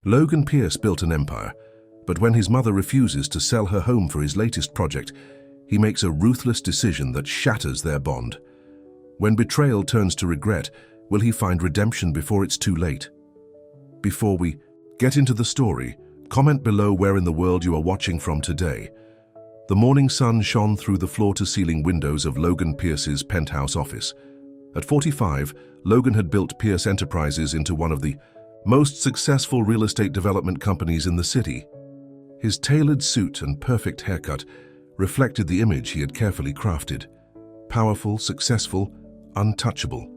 Logan Pierce built an empire, but when his mother refuses to sell her home for his latest project, he makes a ruthless decision that shatters their bond. When betrayal turns to regret, will he find redemption before it's too late? Before we get into the story, comment below where in the world you are watching from today. The morning sun shone through the floor-to-ceiling windows of Logan Pierce's penthouse office. At 45, Logan had built Pierce Enterprises into one of the most successful real estate development companies in the city. His tailored suit and perfect haircut reflected the image he had carefully crafted. Powerful, successful, untouchable.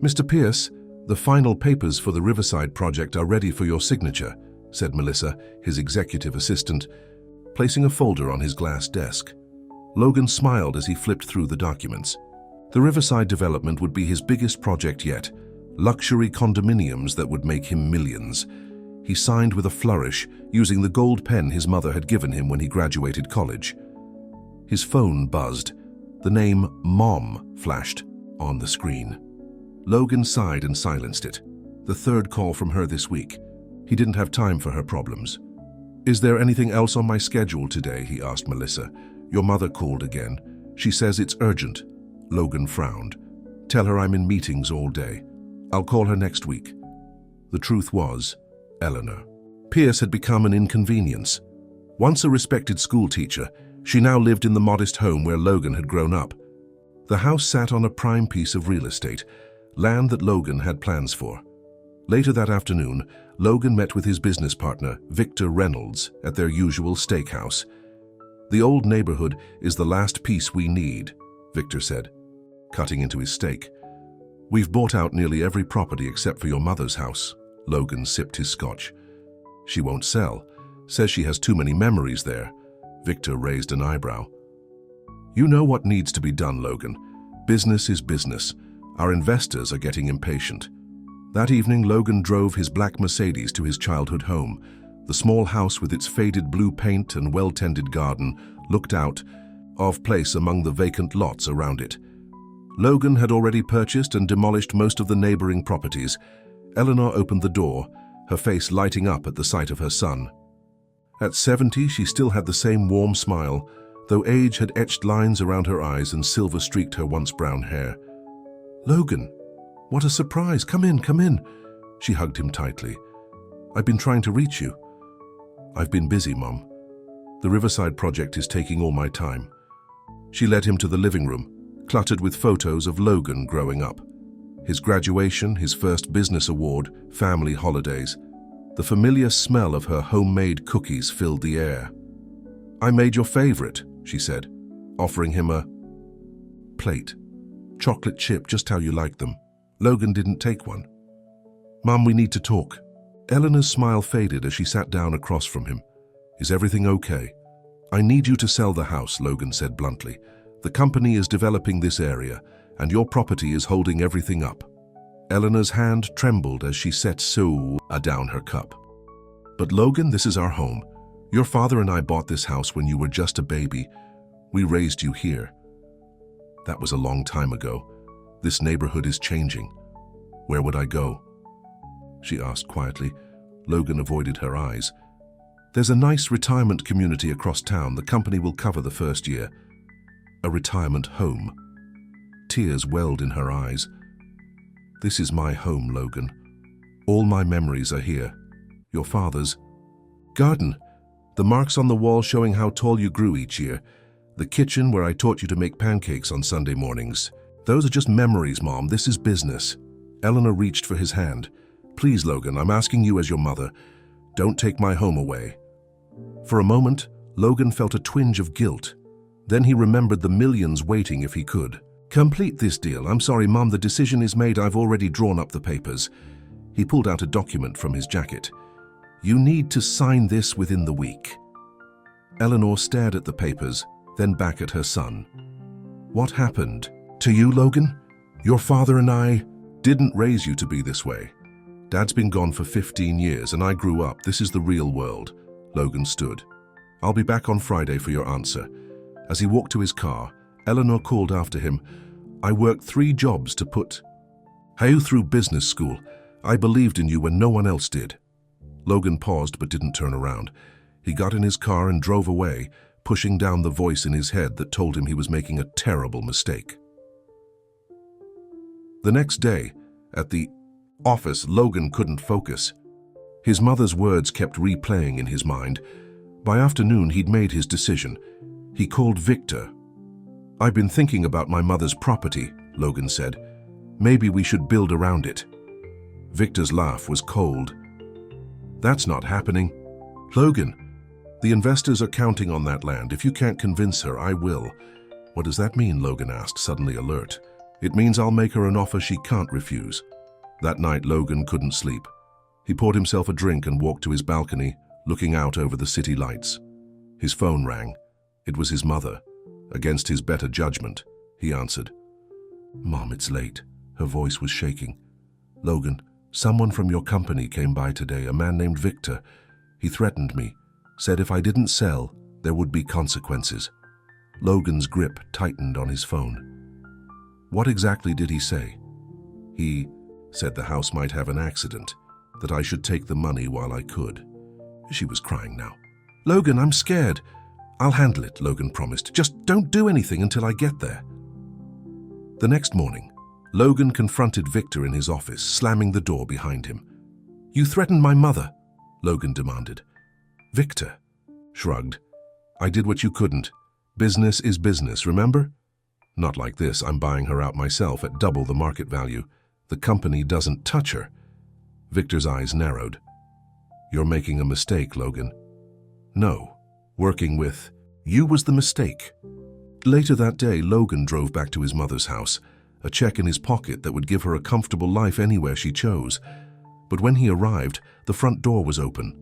"Mr. Pierce, the final papers for the Riverside project are ready for your signature," said Melissa, his executive assistant, placing a folder on his glass desk. Logan smiled as he flipped through the documents. The Riverside development would be his biggest project yet, luxury condominiums that would make him millions. He signed with a flourish, using the gold pen his mother had given him when he graduated college. His phone buzzed. The name Mom flashed on the screen. Logan sighed and silenced it. The third call from her this week. He didn't have time for her problems. "Is there anything else on my schedule today?" he asked Melissa. "Your mother called again. She says it's urgent." Logan frowned. "Tell her I'm in meetings all day. I'll call her next week." The truth was, Eleanor. Pierce had become an inconvenience. Once a respected school teacher, she now lived in the modest home where Logan had grown up. The house sat on a prime piece of real estate, land that Logan had plans for. Later that afternoon, Logan met with his business partner, Victor Reynolds, at their usual steakhouse. "The old neighborhood is the last piece we need," Victor said, cutting into his steak. "We've bought out nearly every property except for your mother's house." Logan sipped his scotch. "She won't sell. Says she has too many memories there." Victor raised an eyebrow. "You know what needs to be done, Logan. Business is business. Our investors are getting impatient." That evening, Logan drove his black Mercedes to his childhood home. The small house with its faded blue paint and well-tended garden looked out of place among the vacant lots around it. Logan had already purchased and demolished most of the neighboring properties. Eleanor opened the door, her face lighting up at the sight of her son. At 70, she still had the same warm smile, though age had etched lines around her eyes and silver-streaked her once brown hair. "Logan, what a surprise! Come in, come in." She hugged him tightly. "I've been trying to reach you." "I've been busy, Mom. The Riverside project is taking all my time." She led him to the living room, cluttered with photos of Logan growing up. His graduation, his first business award, family holidays. The familiar smell of her homemade cookies filled the air. "I made your favorite," she said, offering him a plate. "Chocolate chip, just how you like them." Logan didn't take one. "Mom, we need to talk." Eleanor's smile faded as she sat down across from him. "Is everything okay?" "I need you to sell the house," Logan said bluntly. "The company is developing this area, and your property is holding everything up." Eleanor's hand trembled as she set down her cup. "But Logan, this is our home. Your father and I bought this house when you were just a baby. We raised you here." "That was a long time ago. This neighborhood is changing. Where would I go?" she asked quietly. Logan avoided her eyes. "There's a nice retirement community across town. The company will cover the first year." "A retirement home." Tears welled in her eyes. "This is my home, Logan. All my memories are here. Your father's garden, the marks on the wall showing how tall you grew each year, the kitchen where I taught you to make pancakes on Sunday mornings. Those are just memories, Mom. This is business." Eleanor reached for his hand. "Please, Logan, I'm asking you as your mother. Don't take my home away." For a moment, Logan felt a twinge of guilt. Then he remembered the millions waiting if he could. "Complete this deal. I'm sorry, Mom, the decision is made. I've already drawn up the papers." He pulled out a document from his jacket. "You need to sign this within the week." Eleanor stared at the papers, then back at her son. "What happened to you, Logan? Your father and I didn't raise you to be this way. Dad's been gone for 15 years and I grew up. This is the real world." Logan stood. "I'll be back on Friday for your answer." As he walked to his car, Eleanor called after him. "I worked 3 jobs to put you through business school. I believed in you when no one else did." Logan paused but didn't turn around. He got in his car and drove away, pushing down the voice in his head that told him he was making a terrible mistake. The next day, at the office, Logan couldn't focus. His mother's words kept replaying in his mind. By afternoon, he'd made his decision. He called Victor. "I've been thinking about my mother's property," Logan said. "Maybe we should build around it." Victor's laugh was cold. "That's not happening." "Logan, the investors are counting on that land. If you can't convince her, I will." "What does that mean?" Logan asked, suddenly alert. "It means I'll make her an offer she can't refuse." That night, Logan couldn't sleep. He poured himself a drink and walked to his balcony, looking out over the city lights. His phone rang. It was his mother. Against his better judgment, he answered. "Mom, it's late." Her voice was shaking. "Logan, someone from your company came by today, a man named Victor. He threatened me, said if I didn't sell, there would be consequences." Logan's grip tightened on his phone. "What exactly did he say?" "He said the house might have an accident, that I should take the money while I could." She was crying now. "Logan, I'm scared." "I'll handle it," Logan promised. "Just don't do anything until I get there." The next morning, Logan confronted Victor in his office, slamming the door behind him. "You threatened my mother," Logan demanded. Victor shrugged. "I did what you couldn't. Business is business, remember?" "Not like this. I'm buying her out myself at double the market value. The company doesn't touch her." Victor's eyes narrowed. "You're making a mistake, Logan." "No. Working with you was the mistake." Later that day, Logan drove back to his mother's house, a check in his pocket that would give her a comfortable life anywhere she chose. But when he arrived, the front door was open.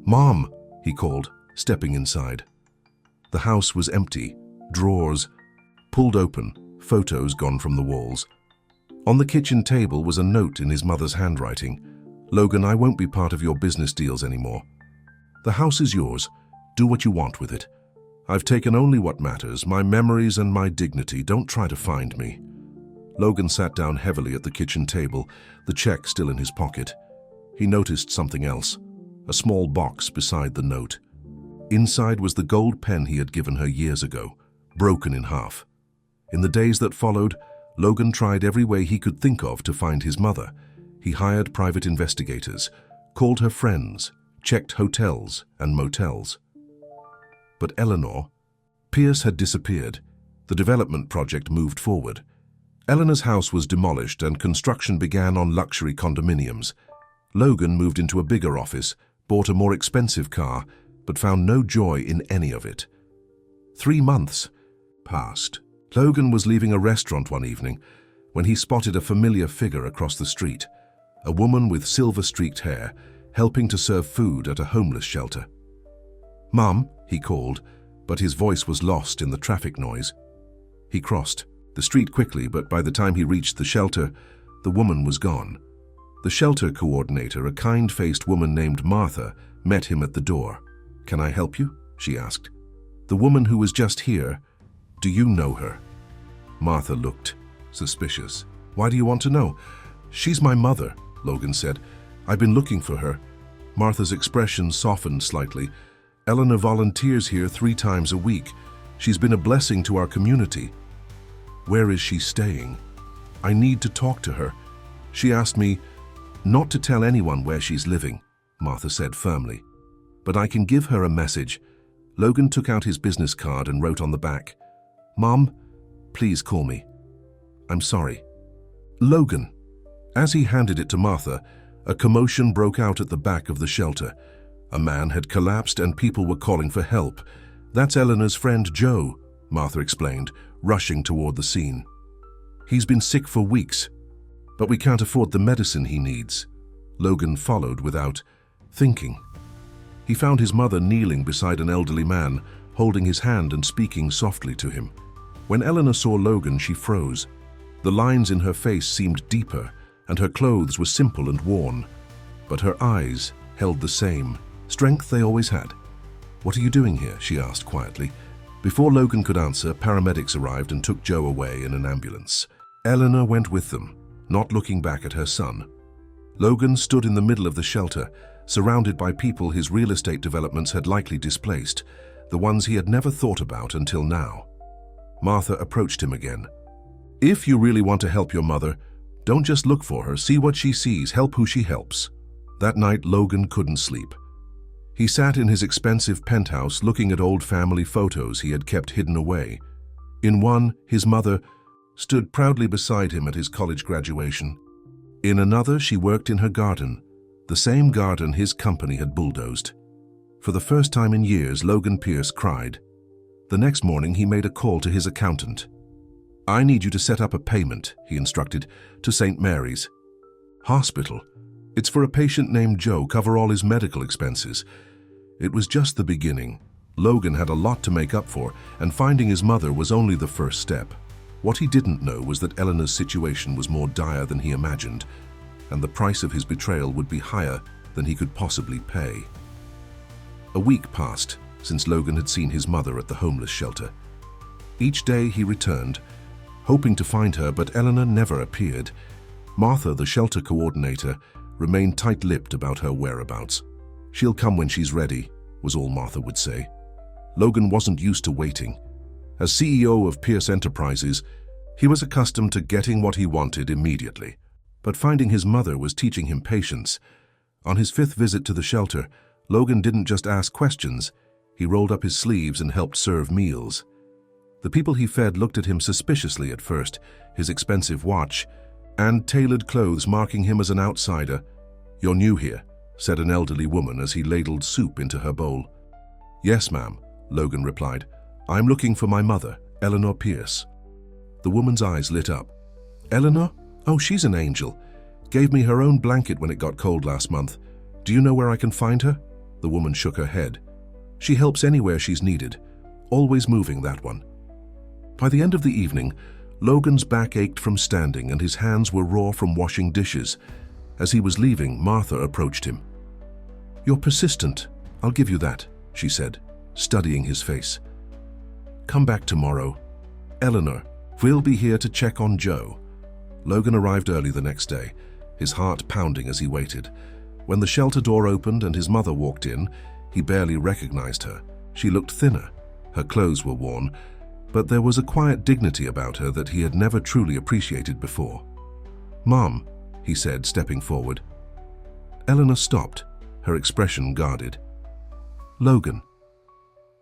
"Mom," he called, stepping inside. The house was empty, drawers pulled open, photos gone from the walls. On the kitchen table was a note in his mother's handwriting. "Logan, I won't be part of your business deals anymore. The house is yours. Do what you want with it. I've taken only what matters, my memories and my dignity. Don't try to find me." Logan sat down heavily at the kitchen table, the check still in his pocket. He noticed something else, a small box beside the note. Inside was the gold pen he had given her years ago, broken in half. In the days that followed, Logan tried every way he could think of to find his mother. He hired private investigators, called her friends, checked hotels and motels. But Pierce had disappeared. The development project moved forward. Eleanor's house was demolished and construction began on luxury condominiums. Logan moved into a bigger office, bought a more expensive car, but found no joy in any of it. 3 months passed. Logan was leaving a restaurant one evening when he spotted a familiar figure across the street, a woman with silver-streaked hair, helping to serve food at a homeless shelter. "Mom," he called, but his voice was lost in the traffic noise. He crossed the street quickly, but by the time he reached the shelter, the woman was gone. The shelter coordinator, a kind-faced woman named Martha, met him at the door. "Can I help you?" she asked. "The woman who was just here, do you know her?" Martha looked suspicious. "Why do you want to know?" "She's my mother," Logan said. "I've been looking for her." Martha's expression softened slightly. "Eleanor volunteers here 3 times a week. She's been a blessing to our community." "Where is she staying?" "I need to talk to her. She asked me not to tell anyone where she's living," Martha said firmly. "But I can give her a message." Logan took out his business card and wrote on the back, "Mom, please call me. I'm sorry." Logan. As he handed it to Martha, a commotion broke out at the back of the shelter. A man had collapsed and people were calling for help. "That's Eleanor's friend Joe," Martha explained, rushing toward the scene. "He's been sick for weeks, but we can't afford the medicine he needs." Logan followed without thinking. He found his mother kneeling beside an elderly man, holding his hand and speaking softly to him. When Eleanor saw Logan, she froze. The lines in her face seemed deeper, and her clothes were simple and worn. But her eyes held the same strength they always had. "What are you doing here?" she asked quietly. Before Logan could answer, paramedics arrived and took Joe away in an ambulance. Eleanor went with them, not looking back at her son. Logan stood in the middle of the shelter, surrounded by people his real estate developments had likely displaced, the ones he had never thought about until now. Martha approached him again. "If you really want to help your mother, don't just look for her, see what she sees, help who she helps." That night, Logan couldn't sleep. He sat in his expensive penthouse looking at old family photos he had kept hidden away. In one, his mother stood proudly beside him at his college graduation. In another, she worked in her garden, the same garden his company had bulldozed. For the first time in years, Logan Pierce cried. The next morning, he made a call to his accountant. "I need you to set up a payment," he instructed, "to St. Mary's Hospital. It's for a patient named Joe, cover all his medical expenses." It was just the beginning. Logan had a lot to make up for, and finding his mother was only the first step. What he didn't know was that Eleanor's situation was more dire than he imagined, and the price of his betrayal would be higher than he could possibly pay. A week passed since Logan had seen his mother at the homeless shelter. Each day he returned, hoping to find her, but Eleanor never appeared. Martha, the shelter coordinator, remained tight-lipped about her whereabouts. "She'll come when she's ready," was all Martha would say. Logan wasn't used to waiting. As CEO of Pierce Enterprises, he was accustomed to getting what he wanted immediately. But finding his mother was teaching him patience. On his 5th visit to the shelter, Logan didn't just ask questions. He rolled up his sleeves and helped serve meals. The people he fed looked at him suspiciously at first, his expensive watch and tailored clothes marking him as an outsider. "You're new here," said an elderly woman as he ladled soup into her bowl. "Yes, ma'am," Logan replied. "I'm looking for my mother, Eleanor Pierce." The woman's eyes lit up. "Eleanor? Oh, she's an angel. Gave me her own blanket when it got cold last month. Do you know where I can find her?" The woman shook her head. "She helps anywhere she's needed. Always moving, that one." By the end of the evening, Logan's back ached from standing and his hands were raw from washing dishes. As he was leaving, Martha approached him. "You're persistent, I'll give you that," she said, studying his face. "Come back tomorrow. Eleanor, we'll be here to check on Joe." Logan arrived early the next day, his heart pounding as he waited. When the shelter door opened and his mother walked in, he barely recognized her. She looked thinner, her clothes were worn, but there was a quiet dignity about her that he had never truly appreciated before. "Mom," he said, stepping forward. Eleanor stopped, her expression guarded. "Logan,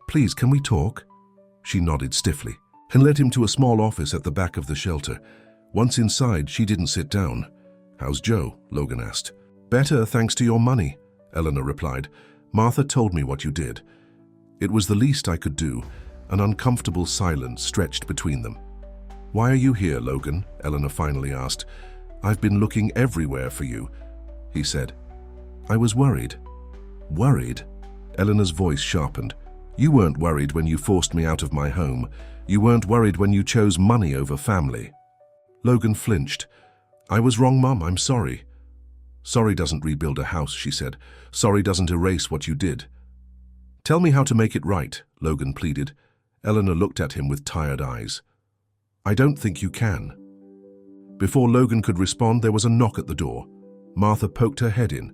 please, can we talk?" She nodded stiffly and led him to a small office at the back of the shelter. Once inside, she didn't sit down. "How's Joe?" Logan asked. "Better, thanks to your money," Eleanor replied. "Martha told me what you did. It was the least I could do." An uncomfortable silence stretched between them. "Why are you here, Logan?" Eleanor finally asked. "I've been looking everywhere for you," he said. "I was worried." "Worried?" Eleanor's voice sharpened. "You weren't worried when you forced me out of my home. You weren't worried when you chose money over family." Logan flinched. "I was wrong, Mom. I'm sorry." "Sorry doesn't rebuild a house," she said. "Sorry doesn't erase what you did." "Tell me how to make it right," Logan pleaded. Eleanor looked at him with tired eyes. "I don't think you can." Before Logan could respond, there was a knock at the door. Martha poked her head in.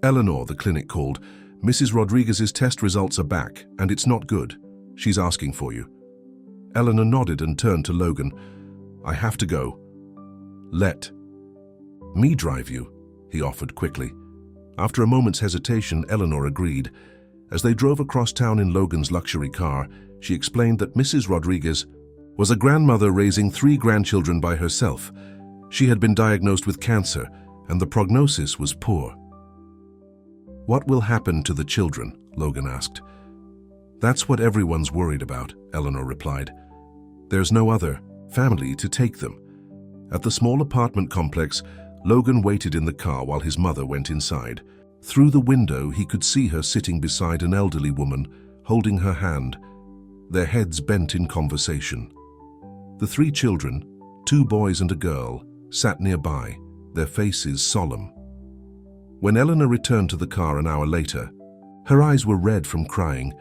"Eleanor," the clinic called. "Mrs. Rodriguez's test results are back, and it's not good. She's asking for you." Eleanor nodded and turned to Logan. "I have to go." "Let me drive you," he offered quickly. After a moment's hesitation, Eleanor agreed. As they drove across town in Logan's luxury car, she explained that Mrs. Rodriguez was a grandmother raising 3 grandchildren by herself. She had been diagnosed with cancer, and the prognosis was poor. "What will happen to the children?" Logan asked. "That's what everyone's worried about," Eleanor replied. "There's no other family to take them." At the small apartment complex, Logan waited in the car while his mother went inside. Through the window, he could see her sitting beside an elderly woman, holding her hand, their heads bent in conversation. The 3 children, 2 boys and a girl, sat nearby, their faces solemn. When Eleanor returned to the car an hour later, her eyes were red from crying.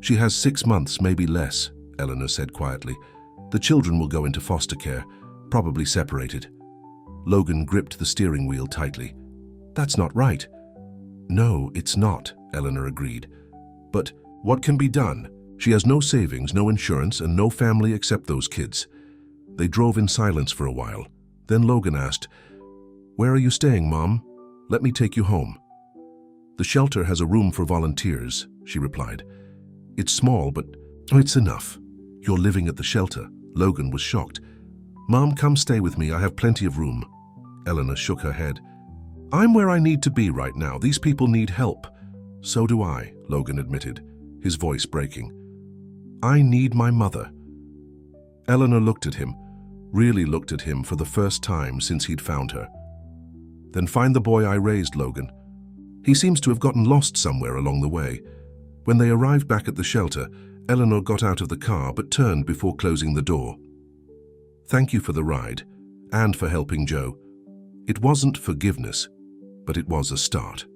"She has 6 months, maybe less," Eleanor said quietly. "The children will go into foster care, probably separated." Logan gripped the steering wheel tightly. "That's not right." No, it's not, Eleanor agreed. But what can be done? She has no savings, no insurance, and no family except those kids. They drove in silence for a while. Then Logan asked, "Where are you staying, Mom? Let me take you home." "The shelter has a room for volunteers," she replied. "It's small, but it's enough." "You're living at the shelter?" Logan was shocked. "Mom, come stay with me. I have plenty of room." Eleanor shook her head. "I'm where I need to be right now. These people need help." "So do I," Logan admitted, his voice breaking. "I need my mother." Eleanor looked at him, really looked at him for the first time since he'd found her. "Then find the boy I raised, Logan. He seems to have gotten lost somewhere along the way." When they arrived back at the shelter, Eleanor got out of the car but turned before closing the door. "Thank you for the ride, and for helping Joe. It wasn't forgiveness, but it was a start."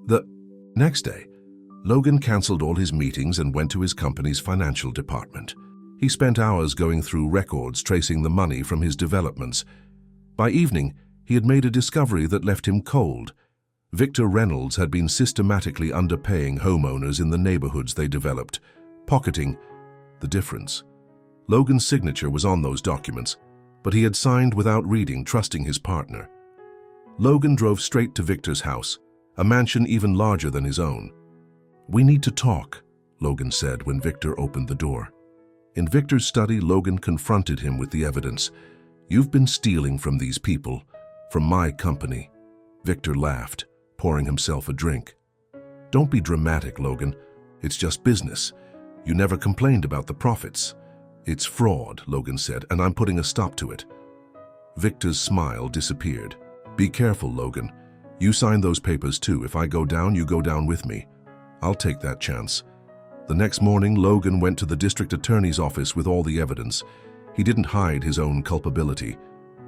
The next day, Logan cancelled all his meetings and went to his company's financial department. He spent hours going through records tracing the money from his developments. By evening, he had made a discovery that left him cold. Victor Reynolds had been systematically underpaying homeowners in the neighborhoods they developed, pocketing the difference. Logan's signature was on those documents, but he had signed without reading, trusting his partner. Logan drove straight to Victor's house, a mansion even larger than his own. "We need to talk," Logan said when Victor opened the door. In Victor's study, Logan confronted him with the evidence. "You've been stealing from these people, from my company." Victor laughed, pouring himself a drink. "Don't be dramatic, Logan. It's just business. You never complained about the profits." "It's fraud," Logan said, "and I'm putting a stop to it." Victor's smile disappeared. "Be careful, Logan. You signed those papers too. If I go down, you go down with me. I'll take that chance." The next morning, Logan went to the district attorney's office with all the evidence. He didn't hide his own culpability.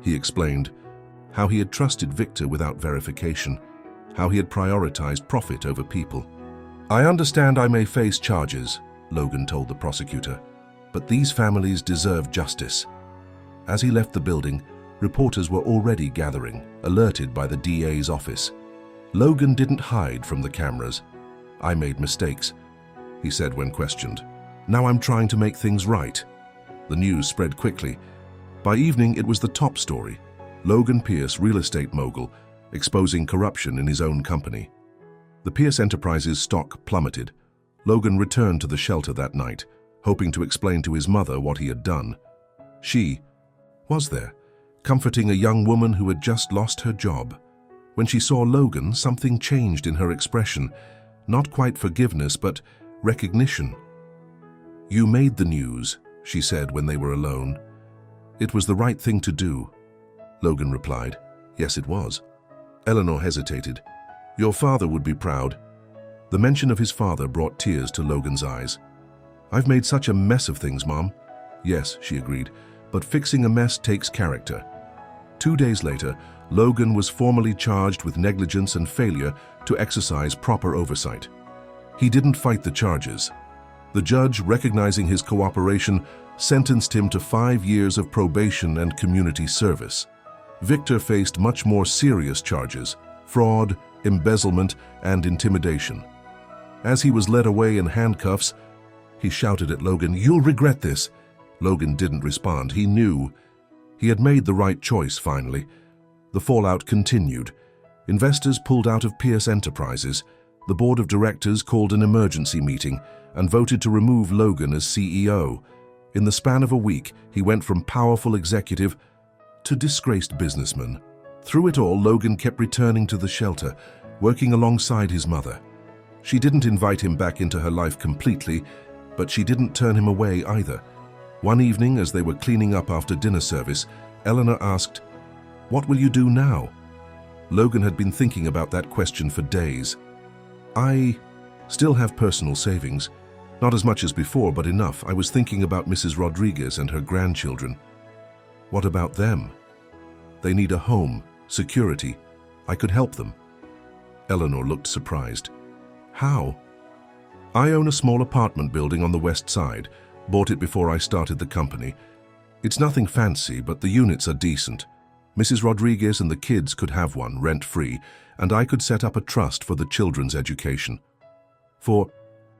He explained how he had trusted Victor without verification, how he had prioritized profit over people. "I understand I may face charges," Logan told the prosecutor, "but these families deserve justice." As he left the building, reporters were already gathering, alerted by the DA's office. Logan didn't hide from the cameras. "I made mistakes," he said when questioned. "Now I'm trying to make things right." The news spread quickly. By evening, it was the top story. Logan Pierce, real estate mogul, exposing corruption in his own company. The Pierce Enterprises stock plummeted. Logan returned to the shelter that night, hoping to explain to his mother what he had done. She was there, comforting a young woman who had just lost her job. When she saw Logan, something changed in her expression. Not quite forgiveness, but recognition. "You made the news," she said when they were alone. "It was the right thing to do." Logan replied, "Yes, it was." Eleanor hesitated. "Your father would be proud." The mention of his father brought tears to Logan's eyes. "I've made such a mess of things, Mom." "Yes," she agreed, "but fixing a mess takes character." 2 days later, Logan was formally charged with negligence and failure to exercise proper oversight. He didn't fight the charges. The judge, recognizing his cooperation, sentenced him to 5 years of probation and community service. Victor faced much more serious charges: fraud, embezzlement, and intimidation. As he was led away in handcuffs, he shouted at Logan, "You'll regret this." Logan didn't respond. He knew. He had made the right choice, finally. The fallout continued. Investors pulled out of Pierce Enterprises. The board of directors called an emergency meeting and voted to remove Logan as CEO. In the span of a week, he went from powerful executive to disgraced businessman. Through it all, Logan kept returning to the shelter, working alongside his mother. She didn't invite him back into her life completely, but she didn't turn him away either. One evening, as they were cleaning up after dinner service, Eleanor asked, "What will you do now?" Logan had been thinking about that question for days. "I still have personal savings. Not as much as before, but enough. I was thinking about Mrs. Rodriguez and her grandchildren." "What about them?" "They need a home, security. I could help them." Eleanor looked surprised. "How?" "I own a small apartment building on the west side. Bought it before I started the company. It's nothing fancy, but the units are decent. Mrs. Rodriguez and the kids could have one rent-free, and I could set up a trust for the children's education. For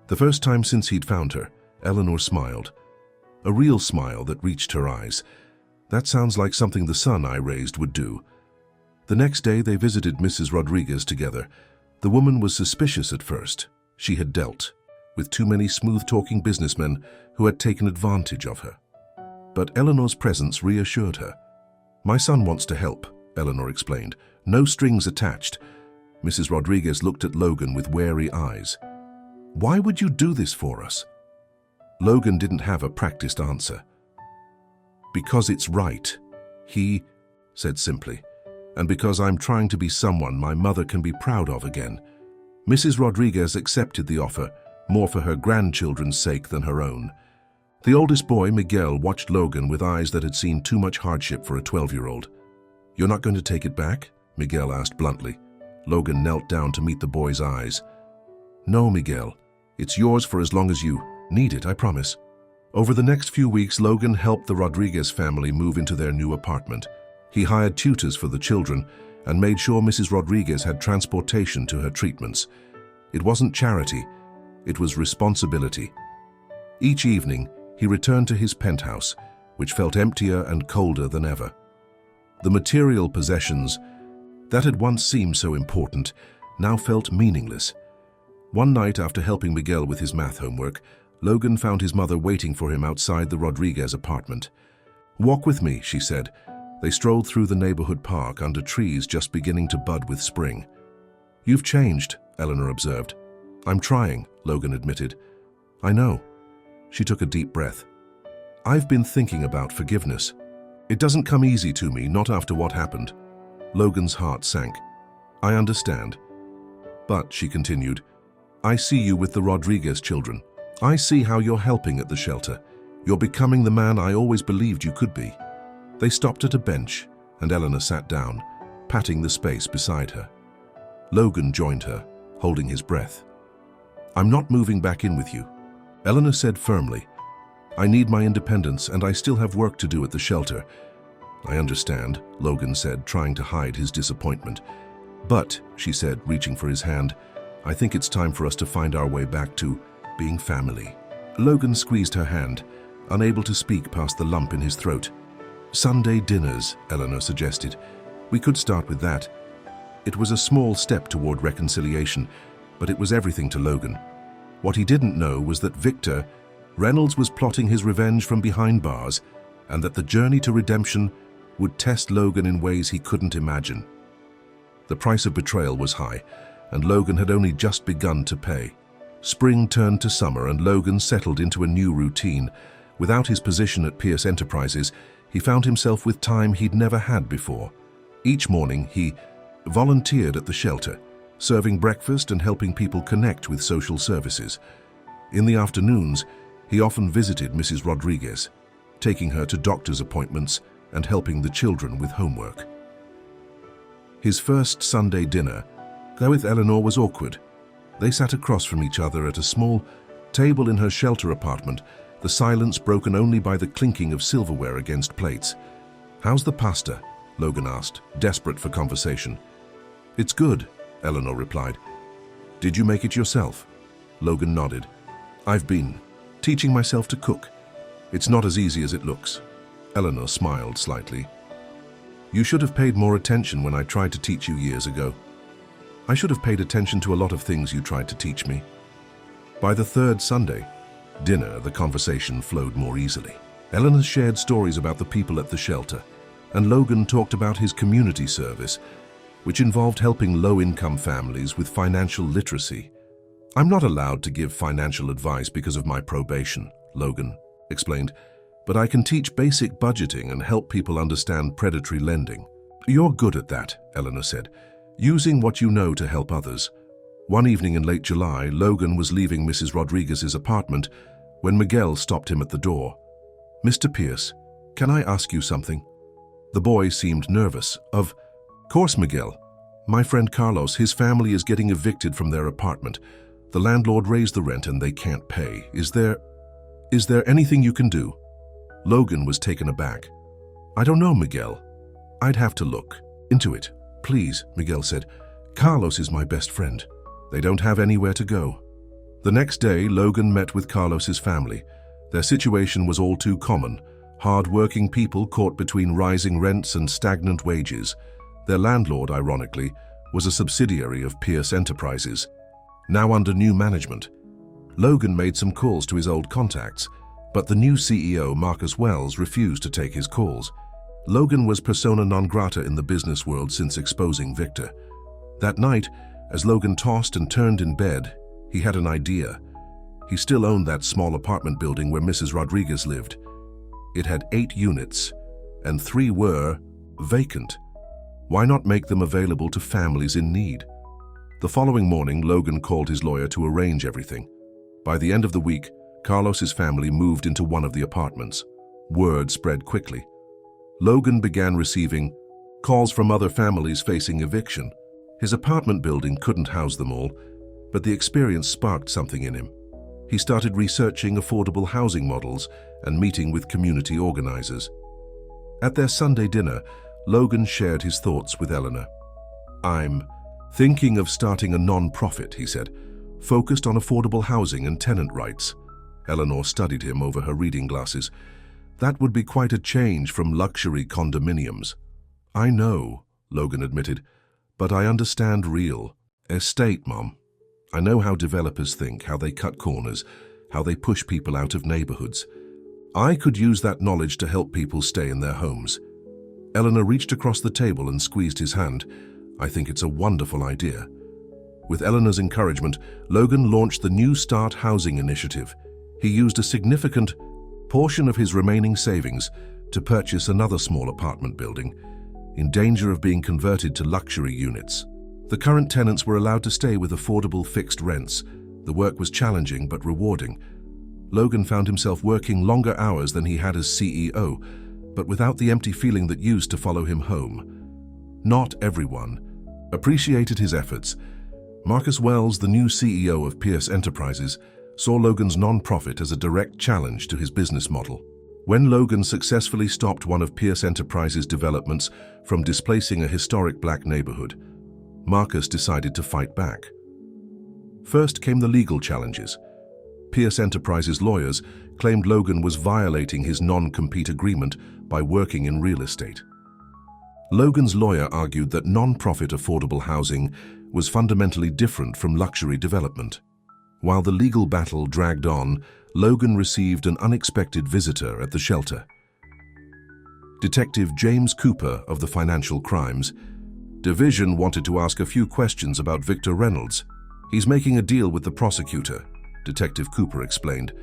the first time since he'd found her, Eleanor smiled. A real smile that reached her eyes. That sounds like something the son I raised would do. The next day they visited Mrs. Rodriguez together. The woman was suspicious at first. She had dealt with too many smooth-talking businessmen who had taken advantage of her. But Eleanor's presence reassured her. "My son wants to help," Eleanor explained. "No strings attached." Mrs. Rodriguez looked at Logan with wary eyes. "Why would you do this for us?" Logan didn't have a practiced answer. "Because it's right," he said simply, "and because I'm trying to be someone my mother can be proud of again." Mrs. Rodriguez accepted the offer, more for her grandchildren's sake than her own. The oldest boy, Miguel, watched Logan with eyes that had seen too much hardship for a 12-year-old. "You're not going to take it back?" Miguel asked bluntly. Logan knelt down to meet the boy's eyes. "No, Miguel. It's yours for as long as you need it, I promise." Over the next few weeks, Logan helped the Rodriguez family move into their new apartment. He hired tutors for the children and made sure Mrs. Rodriguez had transportation to her treatments. It wasn't charity, it was responsibility. Each evening, he returned to his penthouse, which felt emptier and colder than ever. The material possessions that had once seemed so important now felt meaningless. One night, after helping Miguel with his math homework, Logan found his mother waiting for him outside the Rodriguez apartment. "Walk with me," she said. They strolled through the neighborhood park under trees just beginning to bud with spring. "You've changed," Eleanor observed. "I'm trying," Logan admitted. "I know." She took a deep breath. "I've been thinking about forgiveness. It doesn't come easy to me, not after what happened." Logan's heart sank. "I understand. But," she continued, "I see you with the Rodriguez children. I see how you're helping at the shelter. You're becoming the man I always believed you could be." They stopped at a bench, and Eleanor sat down, patting the space beside her. Logan joined her, holding his breath. "I'm not moving back in with you," Eleanor said firmly. "I need my independence, and I still have work to do at the shelter." "I understand," Logan said, trying to hide his disappointment. "But," she said, reaching for his hand, "I think it's time for us to find our way back to being family." Logan squeezed her hand, unable to speak past the lump in his throat. "Sunday dinners," Eleanor suggested. "We could start with that." It was a small step toward reconciliation, but it was everything to Logan. What he didn't know was that Victor Reynolds was plotting his revenge from behind bars, and that the journey to redemption would test Logan in ways he couldn't imagine. The price of betrayal was high, and Logan had only just begun to pay. Spring turned to summer, and Logan settled into a new routine. Without his position at Pierce Enterprises, he found himself with time he'd never had before. Each morning, he volunteered at the shelter, serving breakfast and helping people connect with social services. In the afternoons, he often visited Mrs. Rodriguez, taking her to doctor's appointments and helping the children with homework. His first Sunday dinner with Eleanor was awkward. They sat across from each other at a small table in her shelter apartment, the silence broken only by the clinking of silverware against plates. "How's the pasta?" Logan asked, desperate for conversation. "It's good," Eleanor replied. "Did you make it yourself?" Logan nodded. "I've been teaching myself to cook. It's not as easy as it looks." Eleanor smiled slightly. "You should have paid more attention when I tried to teach you years ago." "I should have paid attention to a lot of things you tried to teach me." By the third Sunday dinner, the conversation flowed more easily. Eleanor shared stories about the people at the shelter, and Logan talked about his community service, which involved helping low-income families with financial literacy. "I'm not allowed to give financial advice because of my probation," Logan explained, "but I can teach basic budgeting and help people understand predatory lending." "You're good at that," Eleanor said, "using what you know to help others." One evening in late July, Logan was leaving Mrs. Rodriguez's apartment when Miguel stopped him at the door. "Mr. Pierce, can I ask you something?" The boy seemed nervous. "Of course, Miguel. My friend Carlos, his family is getting evicted from their apartment. The landlord raised the rent and they can't pay. Is there anything you can do?" Logan was taken aback. "I don't know, Miguel. I'd have to look into it. Please, Miguel said. Carlos is my best friend. They don't have anywhere to go. The next day, Logan met with Carlos's family. Their situation was all too common. Hard-working people caught between rising rents and stagnant wages. Their landlord, ironically, was a subsidiary of Pierce Enterprises, now under new management. Logan made some calls to his old contacts, but the new CEO, Marcus Wells, refused to take his calls. Logan was persona non grata in the business world since exposing Victor. That night, as Logan tossed and turned in bed, he had an idea. He still owned that small apartment building where Mrs. Rodriguez lived. It had 8 units, and 3 were vacant. Why not make them available to families in need? The following morning, Logan called his lawyer to arrange everything. By the end of the week, Carlos's family moved into one of the apartments. Word spread quickly. Logan began receiving calls from other families facing eviction. His apartment building couldn't house them all, but the experience sparked something in him. He started researching affordable housing models and meeting with community organizers. At their Sunday dinner, Logan shared his thoughts with Eleanor. I'm thinking of starting a non-profit, he said, focused on affordable housing and tenant rights. Eleanor studied him over her reading glasses. That would be quite a change from luxury condominiums. I know, Logan admitted, but I understand real estate, Mom. I know how developers think, how they cut corners, how they push people out of neighborhoods. I could use that knowledge to help people stay in their homes. Eleanor reached across the table and squeezed his hand. I think it's a wonderful idea. With Eleanor's encouragement, Logan launched the New Start Housing Initiative. He used a significant portion of his remaining savings to purchase another small apartment building, in danger of being converted to luxury units. The current tenants were allowed to stay with affordable fixed rents. The work was challenging but rewarding. Logan found himself working longer hours than he had as CEO, but without the empty feeling that used to follow him home. Not everyone appreciated his efforts. Marcus Wells, the new CEO of Pierce Enterprises, saw Logan's non-profit as a direct challenge to his business model. When Logan successfully stopped one of Pierce Enterprises' developments from displacing a historic black neighborhood, Marcus decided to fight back. First came the legal challenges. Pierce Enterprises lawyers claimed Logan was violating his non-compete agreement by working in real estate. Logan's lawyer argued that non-profit affordable housing was fundamentally different from luxury development. While the legal battle dragged on, Logan received an unexpected visitor at the shelter. Detective James Cooper of the Financial Crimes Division wanted to ask a few questions about Victor Reynolds. He's making a deal with the prosecutor, Detective Cooper explained.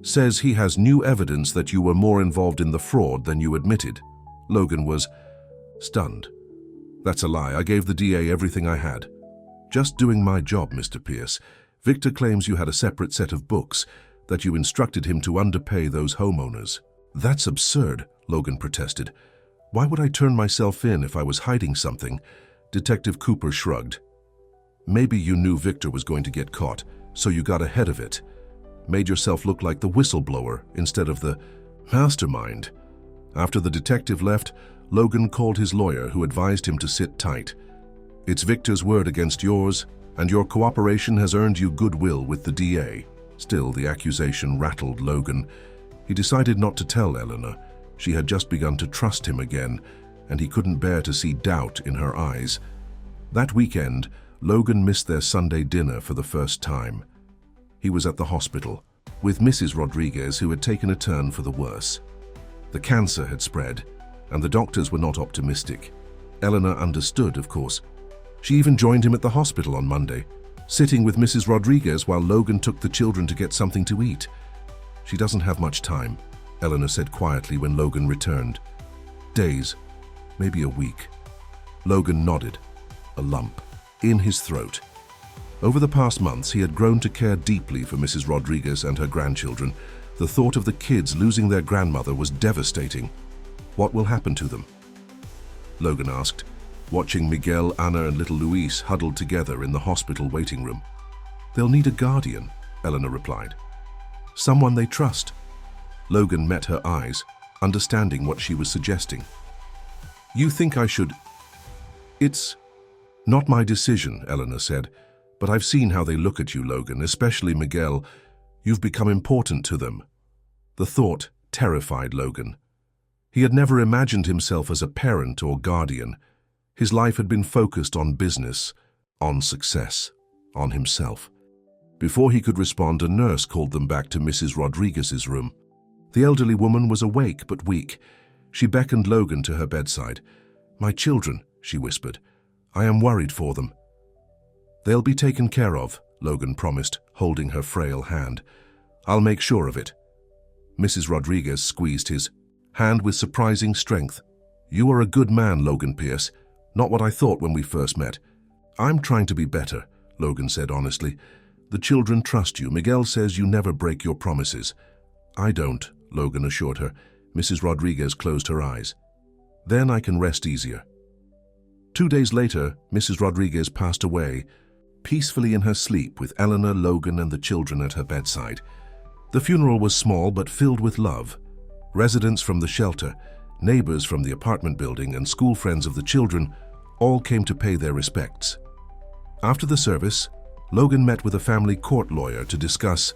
Says he has new evidence that you were more involved in the fraud than you admitted. Logan was stunned. That's a lie. I gave the DA everything I had. Just doing my job, Mr. Pierce. Victor claims you had a separate set of books, that you instructed him to underpay those homeowners. That's absurd, Logan protested. Why would I turn myself in if I was hiding something? Detective Cooper shrugged. Maybe you knew Victor was going to get caught, so you got ahead of it. Made yourself look like the whistleblower instead of the mastermind. After the detective left, Logan called his lawyer, who advised him to sit tight. It's Victor's word against yours, and your cooperation has earned you goodwill with the DA. Still, the accusation rattled Logan. He decided not to tell Eleanor. She had just begun to trust him again, and he couldn't bear to see doubt in her eyes. That weekend, Logan missed their Sunday dinner for the first time. He was at the hospital, with Mrs. Rodriguez, who had taken a turn for the worse. The cancer had spread, and the doctors were not optimistic. Eleanor understood, of course. She even joined him at the hospital on Monday, sitting with Mrs. Rodriguez while Logan took the children to get something to eat. She doesn't have much time, Eleanor said quietly when Logan returned. Days, maybe a week. Logan nodded, a lump in his throat. Over the past months, he had grown to care deeply for Mrs. Rodriguez and her grandchildren. The thought of the kids losing their grandmother was devastating. What will happen to them? Logan asked, watching Miguel, Ana, and little Luis huddled together in the hospital waiting room. They'll need a guardian, Eleanor replied. Someone they trust. Logan met her eyes, understanding what she was suggesting. You think I should... It's not my decision, Eleanor said, but I've seen how they look at you, Logan, especially Miguel. You've become important to them. The thought terrified Logan. He had never imagined himself as a parent or guardian. His life had been focused on business, on success, on himself. Before he could respond, a nurse called them back to Mrs. Rodriguez's room. The elderly woman was awake but weak. She beckoned Logan to her bedside. "My children," she whispered. "I am worried for them." "They'll be taken care of," Logan promised, holding her frail hand. "I'll make sure of it." Mrs. Rodriguez squeezed his hand with surprising strength. "You are a good man, Logan Pierce. Not what I thought when we first met." "I'm trying to be better," Logan said honestly. "The children trust you. Miguel says you never break your promises." "I don't," Logan assured her. Mrs. Rodriguez closed her eyes. "Then I can rest easier." 2 days later, Mrs. Rodriguez passed away, peacefully in her sleep with Eleanor, Logan, and the children at her bedside. The funeral was small but filled with love. Residents from the shelter, neighbors from the apartment building, and school friends of the children all came to pay their respects. After the service, Logan met with a family court lawyer to discuss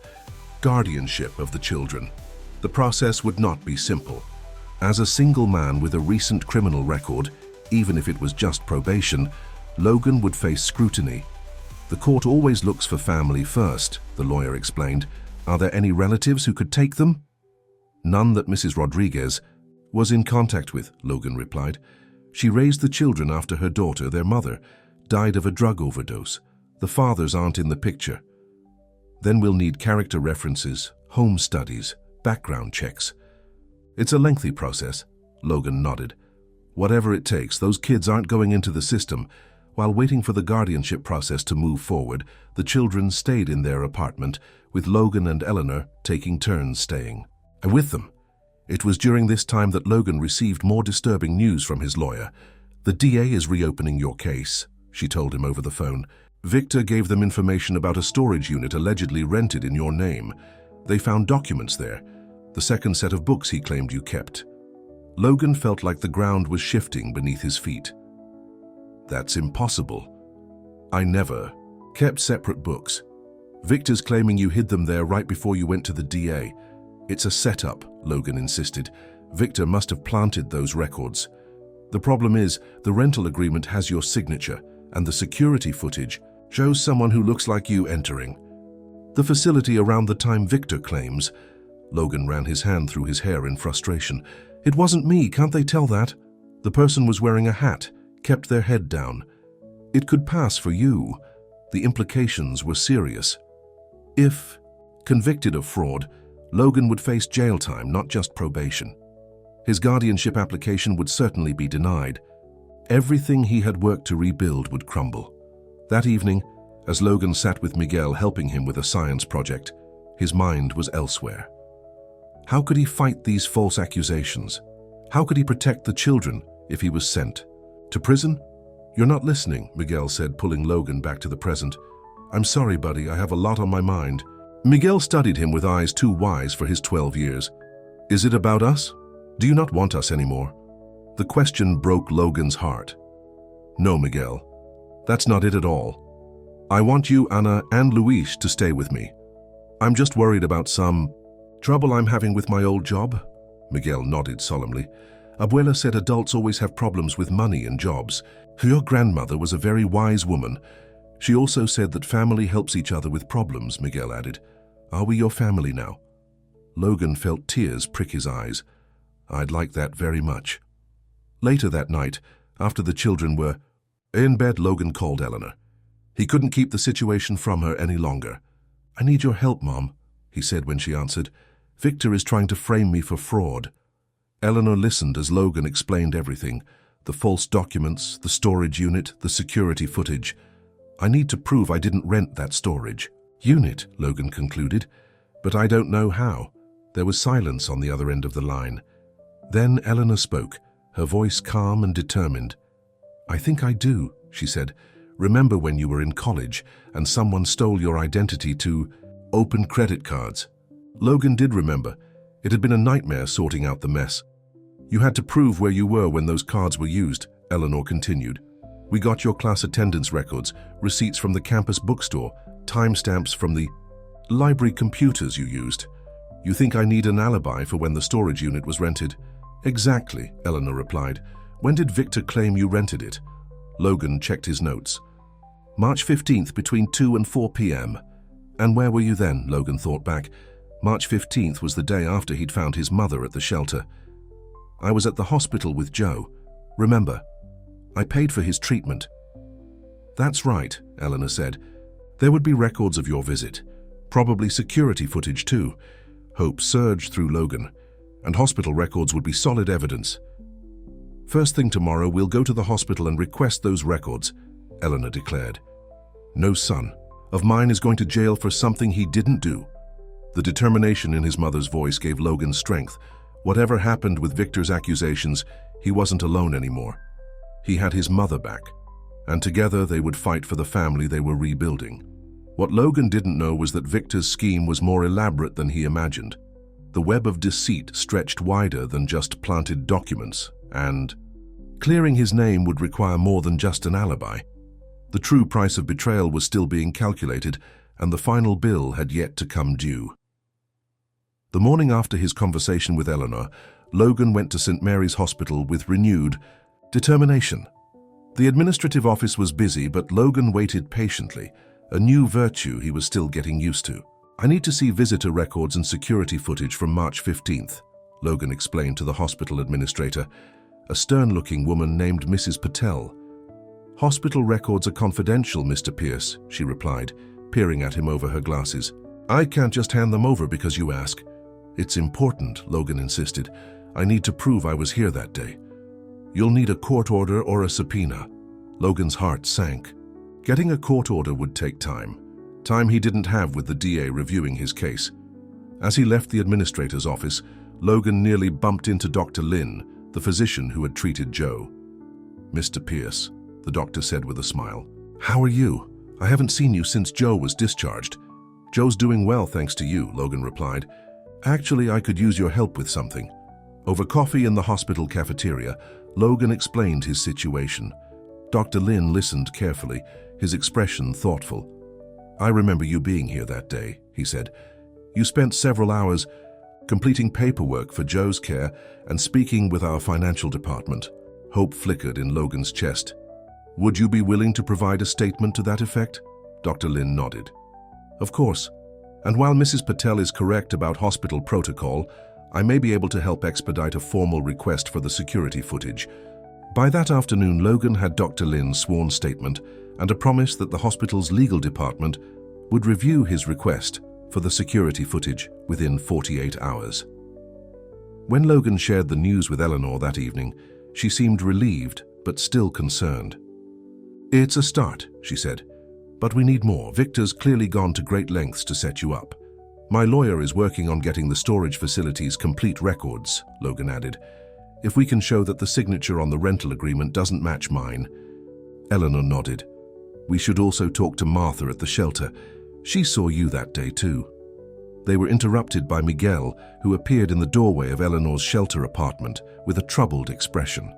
guardianship of the children. The process would not be simple. As a single man with a recent criminal record, even if it was just probation, Logan would face scrutiny. "The court always looks for family first," the lawyer explained. "Are there any relatives who could take them?" "None that Mrs. Rodriguez was in contact with," Logan replied. "She raised the children after her daughter, their mother, died of a drug overdose. The fathers aren't in the picture." "Then we'll need character references, home studies, background checks." "It's a lengthy process," Logan nodded. "Whatever it takes, those kids aren't going into the system." While waiting for the guardianship process to move forward, the children stayed in their apartment, with Logan and Eleanor taking turns staying. And with them. It was during this time that Logan received more disturbing news from his lawyer. "The DA is reopening your case," she told him over the phone. "Victor gave them information about a storage unit allegedly rented in your name. They found documents there, the second set of books he claimed you kept." Logan felt like the ground was shifting beneath his feet. "That's impossible. I never kept separate books. Victor's claiming you hid them there right before you went to the DA. It's a setup," Logan insisted. "Victor must have planted those records. The problem is, the rental agreement has your signature, and the security footage shows someone who looks like you entering the facility around the time Victor claims." Logan ran his hand through his hair in frustration. "It wasn't me, can't they tell that? The person was wearing a hat, kept their head down. It could pass for you. The implications were serious. If convicted of fraud, Logan would face jail time, not just probation. His guardianship application would certainly be denied. Everything he had worked to rebuild would crumble." That evening, as Logan sat with Miguel helping him with a science project, his mind was elsewhere. How could he fight these false accusations? How could he protect the children if he was sent to prison? "You're not listening," Miguel said, pulling Logan back to the present. "I'm sorry, buddy, I have a lot on my mind." Miguel studied him with eyes too wise for his 12 years. "Is it about us? Do you not want us anymore?" The question broke Logan's heart. "No, Miguel, that's not it at all. I want you, Ana, and Luis to stay with me. I'm just worried about some trouble I'm having with my old job." Miguel nodded solemnly. "Abuela said adults always have problems with money and jobs. Your grandmother was a very wise woman. She also said that family helps each other with problems," Miguel added. "Are we your family now?" Logan felt tears prick his eyes. "I'd like that very much." Later that night, after the children were in bed, Logan called Eleanor. He couldn't keep the situation from her any longer. "I need your help, Mom," he said when she answered. "Victor is trying to frame me for fraud." Eleanor listened as Logan explained everything: the false documents, the storage unit, the security footage. "I need to prove I didn't rent that storage unit," Logan concluded, "but I don't know how." There was silence on the other end of the line. Then Eleanor spoke, her voice calm and determined. "I think I do," she said. "Remember when you were in college and someone stole your identity to open credit cards?" Logan did remember. It had been a nightmare sorting out the mess. You had to prove where you were when those cards were used, Eleanor continued. We got your class attendance records, receipts from the campus bookstore, timestamps from the library computers you used. You think I need an alibi for when the storage unit was rented? Exactly, Eleanor replied. When did Victor claim you rented it? Logan checked his notes. March 15th between 2 and 4 p.m. And where were you then? Logan thought back. March 15th was the day after he'd found his mother at the shelter. I was at the hospital with Joe. Remember, I paid for his treatment. That's right, Eleanor said. There would be records of your visit. Probably security footage too. Hope surged through Logan. And hospital records would be solid evidence. First thing tomorrow, we'll go to the hospital and request those records, Eleanor declared. No son of mine is going to jail for something he didn't do. The determination in his mother's voice gave Logan strength. Whatever happened with Victor's accusations, he wasn't alone anymore. He had his mother back, and together they would fight for the family they were rebuilding. What Logan didn't know was that Victor's scheme was more elaborate than he imagined. The web of deceit stretched wider than just planted documents, and clearing his name would require more than just an alibi. The true price of betrayal was still being calculated, and the final bill had yet to come due. The morning after his conversation with Eleanor, Logan went to St. Mary's Hospital with renewed determination. The administrative office was busy, but Logan waited patiently, a new virtue he was still getting used to. I need to see visitor records and security footage from March 15th, Logan explained to the hospital administrator, a stern-looking woman named Mrs. Patel. Hospital records are confidential, Mr. Pierce, she replied, peering at him over her glasses. I can't just hand them over because you ask. It's important, Logan insisted. I need to prove I was here that day. You'll need a court order or a subpoena. Logan's heart sank. Getting a court order would take time he didn't have with the DA reviewing his case. As he left the administrator's office, Logan nearly bumped into Dr. Lin, the physician who had treated Joe. Mr. Pierce, the doctor said with a smile. How are you? I haven't seen you since Joe was discharged. Joe's doing well thanks to you, Logan replied. Actually, I could use your help with something. Over coffee in the hospital cafeteria, Logan explained his situation. Dr. Lin listened carefully, his expression thoughtful. I remember you being here that day, he said. You spent several hours completing paperwork for Joe's care and speaking with our financial department. Hope flickered in Logan's chest. Would you be willing to provide a statement to that effect? Dr. Lin nodded. Of course. And while Mrs. Patel is correct about hospital protocol, I may be able to help expedite a formal request for the security footage. By that afternoon, Logan had Dr. Lin's sworn statement and a promise that the hospital's legal department would review his request for the security footage within 48 hours. When Logan shared the news with Eleanor that evening, she seemed relieved but still concerned. It's a start, she said, but we need more. Victor's clearly gone to great lengths to set you up. My lawyer is working on getting the storage facility's complete records, Logan added. If we can show that the signature on the rental agreement doesn't match mine. Eleanor nodded. We should also talk to Martha at the shelter. She saw you that day too. They were interrupted by Miguel, who appeared in the doorway of Eleanor's shelter apartment with a troubled expression.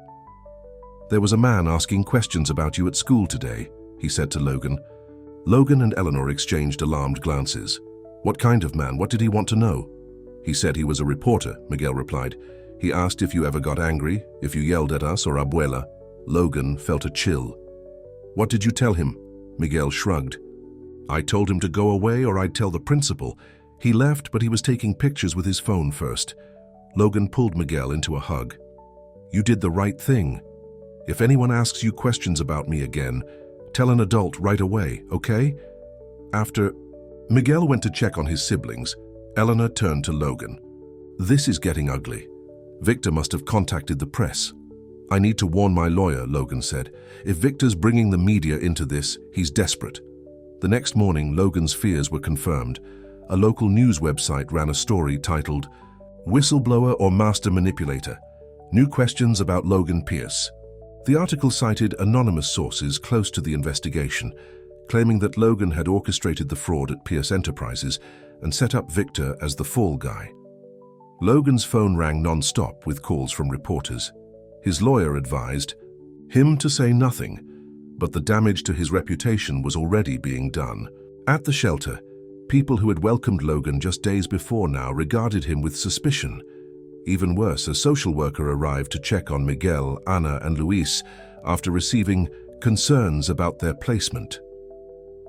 There was a man asking questions about you at school today, he said to Logan. Logan and Eleanor exchanged alarmed glances. What kind of man? What did he want to know? He said he was a reporter, Miguel replied. He asked if you ever got angry, if you yelled at us or Abuela. Logan felt a chill. What did you tell him? Miguel shrugged. I told him to go away or I'd tell the principal. He left, but he was taking pictures with his phone first. Logan pulled Miguel into a hug. You did the right thing. If anyone asks you questions about me again, tell an adult right away, okay? After Miguel went to check on his siblings, Eleanor turned to Logan. This is getting ugly. Victor must have contacted the press. I need to warn my lawyer, Logan said. If Victor's bringing the media into this, he's desperate. The next morning, Logan's fears were confirmed. A local news website ran a story titled, Whistleblower or Master Manipulator? New questions about Logan Pierce. The article cited anonymous sources close to the investigation, claiming that Logan had orchestrated the fraud at Pierce Enterprises and set up Victor as the fall guy. Logan's phone rang non-stop with calls from reporters. His lawyer advised him to say nothing, but the damage to his reputation was already being done. At the shelter, people who had welcomed Logan just days before now regarded him with suspicion. Even worse, a social worker arrived to check on Miguel, Ana, and Luis after receiving concerns about their placement.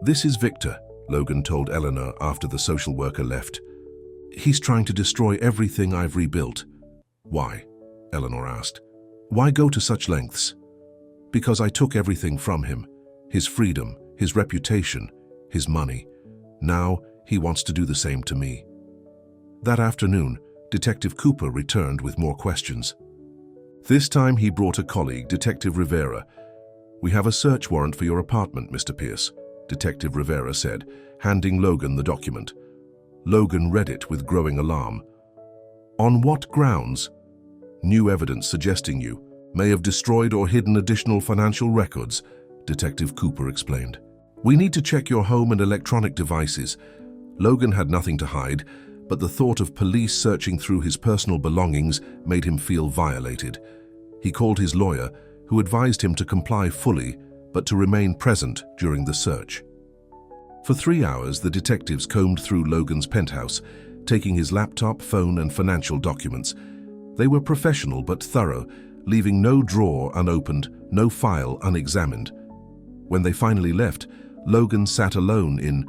"This is Victor," Logan told Eleanor after the social worker left. "He's trying to destroy everything I've rebuilt." "Why?" Eleanor asked. "Why go to such lengths?" "Because I took everything from him. His freedom, his reputation, his money. Now he wants to do the same to me." That afternoon, Detective Cooper returned with more questions. This time he brought a colleague, Detective Rivera. "We have a search warrant for your apartment, Mr. Pierce," Detective Rivera said, handing Logan the document. Logan read it with growing alarm. "On what grounds?" "New evidence suggesting you may have destroyed or hidden additional financial records," Detective Cooper explained. "We need to check your home and electronic devices." Logan had nothing to hide, but the thought of police searching through his personal belongings made him feel violated. He called his lawyer, who advised him to comply fully, but to remain present during the search. For 3 hours, the detectives combed through Logan's penthouse, taking his laptop, phone, and financial documents. They were professional but thorough, leaving no drawer unopened, no file unexamined. When they finally left, Logan sat alone in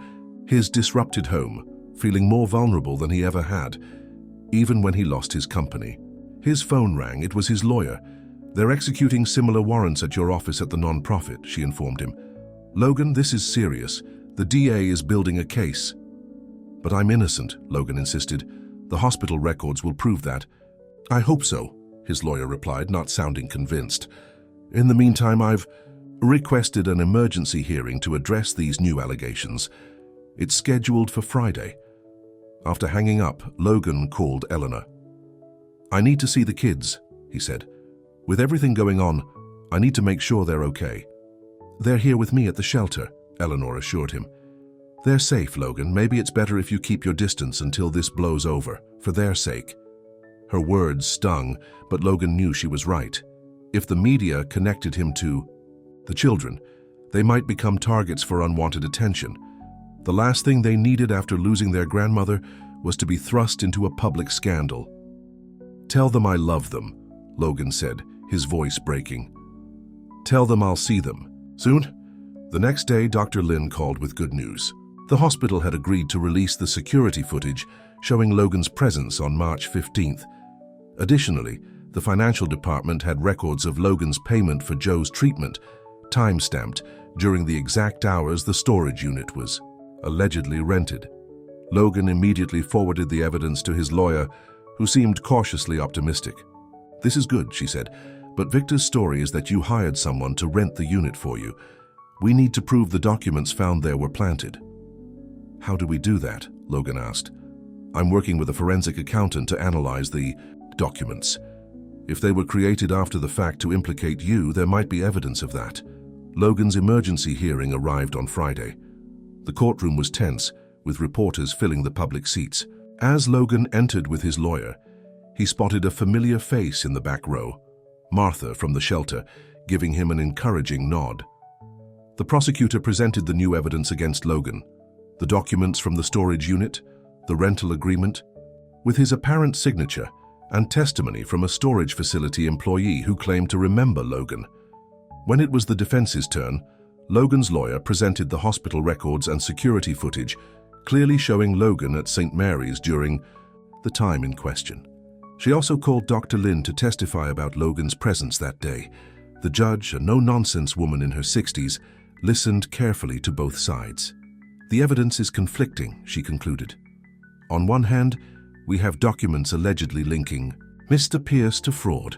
his disrupted home, feeling more vulnerable than he ever had, even when he lost his company. His phone rang. It was his lawyer. "They're executing similar warrants at your office at the non-profit," she informed him. "Logan, this is serious. The DA is building a case." "But I'm innocent," Logan insisted. "The hospital records will prove that." "I hope so," his lawyer replied, not sounding convinced. "In the meantime, I've requested an emergency hearing to address these new allegations. It's scheduled for Friday." After hanging up, Logan called Eleanor. "I need to see the kids," he said. "With everything going on, I need to make sure they're okay." "They're here with me at the shelter," Eleanor assured him. "They're safe, Logan. Maybe it's better if you keep your distance until this blows over, for their sake." Her words stung, but Logan knew she was right. If the media connected him to the children, they might become targets for unwanted attention. The last thing they needed after losing their grandmother was to be thrust into a public scandal. "Tell them I love them," Logan said, his voice breaking. "Tell them I'll see them soon." The next day, Dr. Lin called with good news. The hospital had agreed to release the security footage showing Logan's presence on March 15th. Additionally, the financial department had records of Logan's payment for Joe's treatment, time-stamped during the exact hours the storage unit was allegedly rented. Logan immediately forwarded the evidence to his lawyer, who seemed cautiously optimistic. "This is good," she said, "but Victor's story is that you hired someone to rent the unit for you. We need to prove the documents found there were planted." "How do we do that?" Logan asked. "I'm working with a forensic accountant to analyze the documents. If they were created after the fact to implicate you, there might be evidence of that." Logan's emergency hearing arrived on Friday. The courtroom was tense, with reporters filling the public seats. As Logan entered with his lawyer, he spotted a familiar face in the back row, Martha from the shelter, giving him an encouraging nod. The prosecutor presented the new evidence against Logan, the documents from the storage unit, the rental agreement, with his apparent signature and testimony from a storage facility employee who claimed to remember Logan. When it was the defense's turn, Logan's lawyer presented the hospital records and security footage, clearly showing Logan at St. Mary's during the time in question. She also called Dr. Lin to testify about Logan's presence that day. The judge, a no-nonsense woman in her 60s, listened carefully to both sides. "The evidence is conflicting," she concluded. "On one hand, we have documents allegedly linking Mr. Pierce to fraud.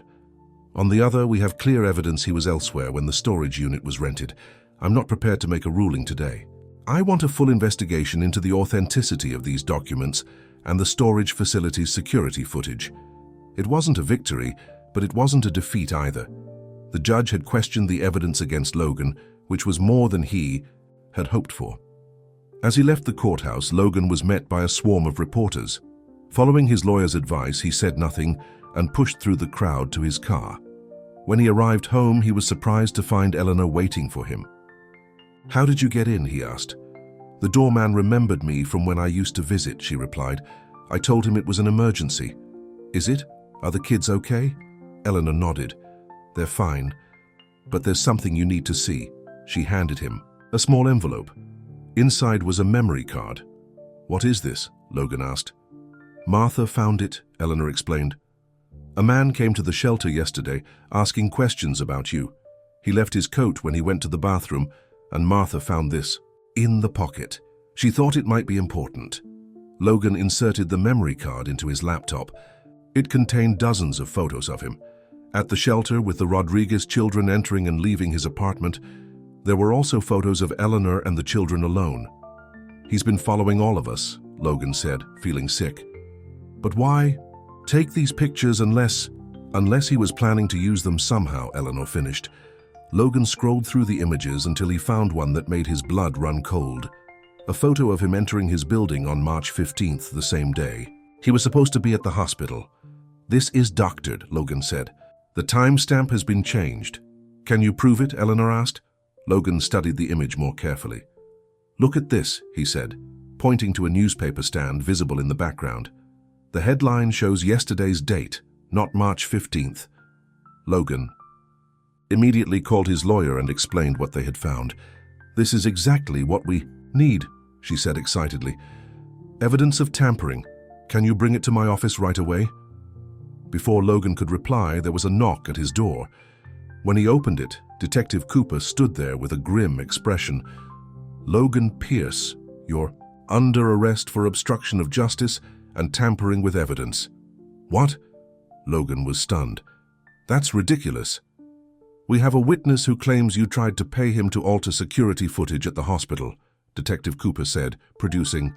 On the other, we have clear evidence he was elsewhere when the storage unit was rented. I'm not prepared to make a ruling today. I want a full investigation into the authenticity of these documents and the storage facility's security footage." It wasn't a victory, but it wasn't a defeat either. The judge had questioned the evidence against Logan, which was more than he had hoped for. As he left the courthouse, Logan was met by a swarm of reporters. Following his lawyer's advice, he said nothing and pushed through the crowd to his car. When he arrived home, he was surprised to find Eleanor waiting for him. "How did you get in?" he asked. "The doorman remembered me from when I used to visit," she replied. "I told him it was an emergency." "Is it? Are the kids okay?" Eleanor nodded. "They're fine. But there's something you need to see." She handed him a small envelope. Inside was a memory card. "What is this?" Logan asked. "Martha found it," Eleanor explained. "A man came to the shelter yesterday asking questions about you. He left his coat when he went to the bathroom, and Martha found this in the pocket. She thought it might be important." Logan inserted the memory card into his laptop. It contained dozens of photos of him. At the shelter, with the Rodriguez children entering and leaving his apartment, there were also photos of Eleanor and the children alone. "He's been following all of us," Logan said, feeling sick. "But why take these pictures unless he was planning to use them somehow," Eleanor finished. Logan scrolled through the images until he found one that made his blood run cold. A photo of him entering his building on March 15th, the same day. He was supposed to be at the hospital. "This is doctored," Logan said. "The timestamp has been changed." "Can you prove it?" Eleanor asked. Logan studied the image more carefully. "Look at this," he said, pointing to a newspaper stand visible in the background. "The headline shows yesterday's date, not March 15th. Logan immediately called his lawyer and explained what they had found. "This is exactly what we need," she said excitedly. "Evidence of tampering. Can you bring it to my office right away?" Before Logan could reply, there was a knock at his door. When he opened it, Detective Cooper stood there with a grim expression. "Logan Pierce, you're under arrest for obstruction of justice and tampering with evidence." "What?" Logan was stunned. "That's ridiculous." "We have a witness who claims you tried to pay him to alter security footage at the hospital," Detective Cooper said, producing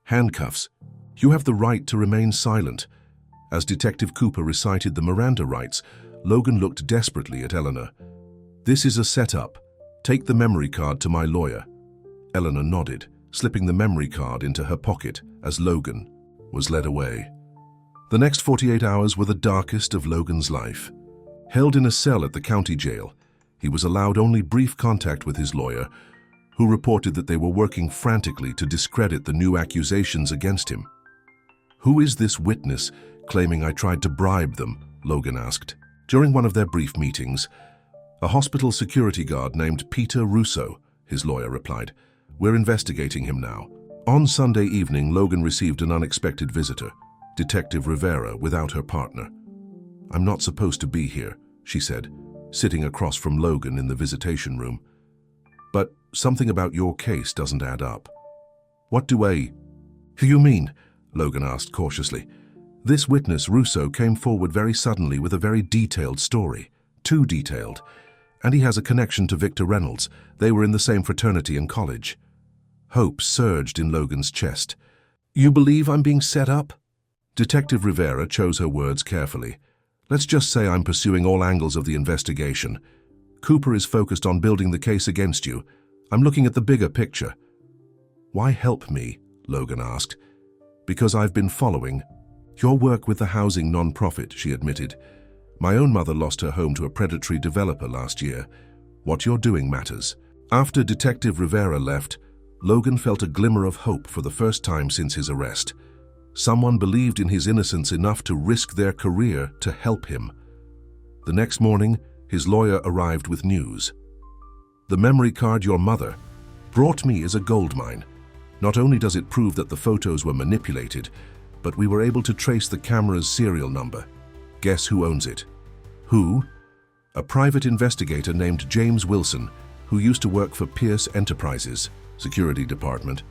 handcuffs. "You have the right to remain silent." As Detective Cooper recited the Miranda rights, Logan looked desperately at Eleanor. "This is a setup. Take the memory card to my lawyer." Eleanor nodded, slipping the memory card into her pocket as Logan was led away. The next 48 hours were the darkest of Logan's life. Held in a cell at the county jail, he was allowed only brief contact with his lawyer, who reported that they were working frantically to discredit the new accusations against him. "Who is this witness claiming I tried to bribe them?" Logan asked. During one of their brief meetings, "A hospital security guard named Peter Russo," his lawyer replied. "We're investigating him now." On Sunday evening, Logan received an unexpected visitor, Detective Rivera, without her partner. "I'm not supposed to be here," she said, sitting across from Logan in the visitation room. "But something about your case doesn't add up." "What do you mean?" Logan asked cautiously. "This witness, Russo, came forward very suddenly with a very detailed story. Too detailed. And he has a connection to Victor Reynolds. They were in the same fraternity in college." Hope surged in Logan's chest. "You believe I'm being set up?" Detective Rivera chose her words carefully. "Let's just say I'm pursuing all angles of the investigation. Cooper is focused on building the case against you. I'm looking at the bigger picture." "Why help me?" Logan asked. "Because I've been following your work with the housing non-profit," she admitted. "My own mother lost her home to a predatory developer last year. What you're doing matters." After Detective Rivera left, Logan felt a glimmer of hope for the first time since his arrest. Someone believed in his innocence enough to risk their career to help him. The next morning, his lawyer arrived with news. "The memory card your mother brought me is a goldmine. Not only does it prove that the photos were manipulated, but we were able to trace the camera's serial number. Guess who owns it?" "Who?" "A private investigator named James Wilson, who used to work for Pierce Enterprises, security department.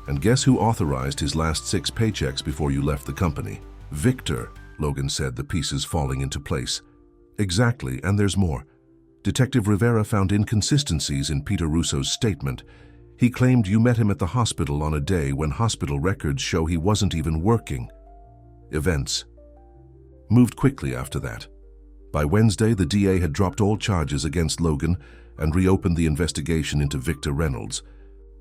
And guess who authorized his last 6 paychecks before you left the company?" "Victor," Logan said, the pieces falling into place. "Exactly, and there's more. Detective Rivera found inconsistencies in Peter Russo's statement. He claimed you met him at the hospital on a day when hospital records show he wasn't even working." Events moved quickly after that. By Wednesday, the DA had dropped all charges against Logan and reopened the investigation into Victor Reynolds.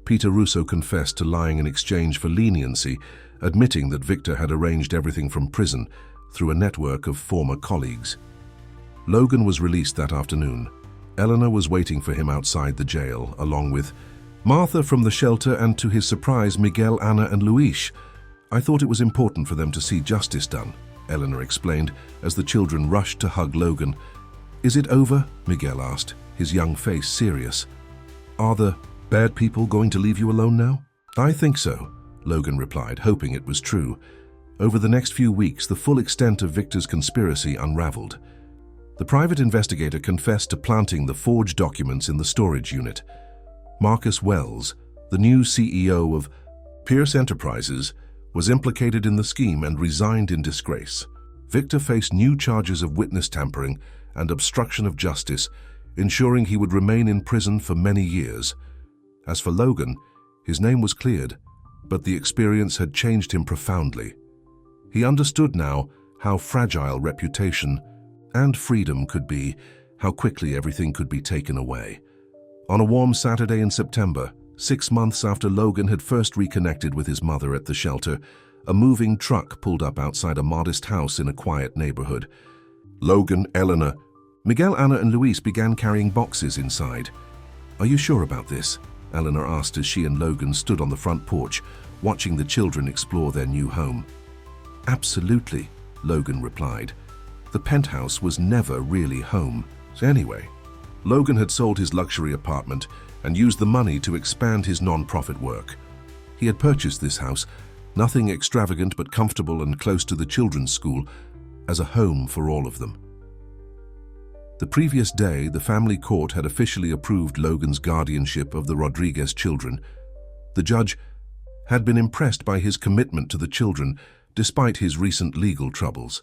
Peter Russo confessed to lying in exchange for leniency, admitting that Victor had arranged everything from prison through a network of former colleagues. Logan was released that afternoon. Eleanor was waiting for him outside the jail, along with Martha from the shelter and, to his surprise, Miguel, Anna and Luis. "I thought it was important for them to see justice done," Eleanor explained as the children rushed to hug Logan. "Is it over?" Miguel asked, his young face serious. "Are the bad people going to leave you alone now?" "I think so," Logan replied, hoping it was true. Over the next few weeks, the full extent of Victor's conspiracy unraveled. The private investigator confessed to planting the forged documents in the storage unit. Marcus Wells, the new CEO of Pierce Enterprises, was implicated in the scheme and resigned in disgrace. Victor faced new charges of witness tampering and obstruction of justice, ensuring he would remain in prison for many years. As for Logan, his name was cleared, but the experience had changed him profoundly. He understood now how fragile reputation and freedom could be, how quickly everything could be taken away. On a warm Saturday in September, 6 months after Logan had first reconnected with his mother at the shelter, a moving truck pulled up outside a modest house in a quiet neighborhood. Logan, Eleanor, Miguel, Anna and Luis began carrying boxes inside. "Are you sure about this?" Eleanor asked as she and Logan stood on the front porch, watching the children explore their new home. "Absolutely," Logan replied. The penthouse was never really home. Anyway, Logan had sold his luxury apartment and used the money to expand his non-profit work. He had purchased this house, nothing extravagant but comfortable and close to the children's school, as a home for all of them. The previous day, the family court had officially approved Logan's guardianship of the Rodriguez children. The judge had been impressed by his commitment to the children, despite his recent legal troubles.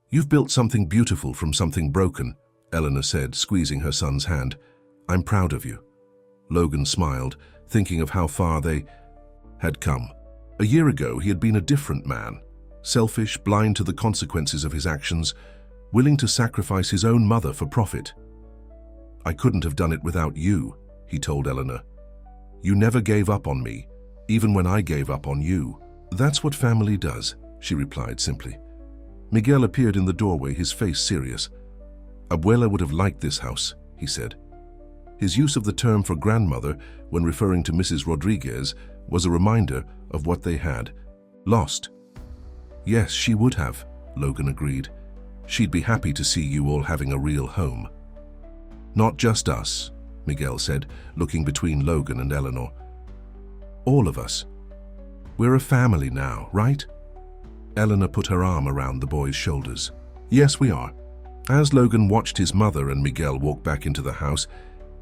"You've built something beautiful from something broken," Eleanor said, squeezing her son's hand. "I'm proud of you." Logan smiled, thinking of how far they had come. A year ago, he had been a different man, selfish, blind to the consequences of his actions, willing to sacrifice his own mother for profit. "I couldn't have done it without you," he told Eleanor. "You never gave up on me, even when I gave up on you." "That's what family does," she replied simply. Miguel appeared in the doorway, his face serious. "Abuela would have liked this house," he said. His use of the term for grandmother when referring to Mrs. Rodriguez was a reminder of what they had lost. "Yes, she would have," Logan agreed. "She'd be happy to see you all having a real home." "Not just us," Miguel said, looking between Logan and Eleanor. "All of us. We're a family now, right?" Eleanor put her arm around the boy's shoulders. "Yes, we are." As Logan watched his mother and Miguel walk back into the house,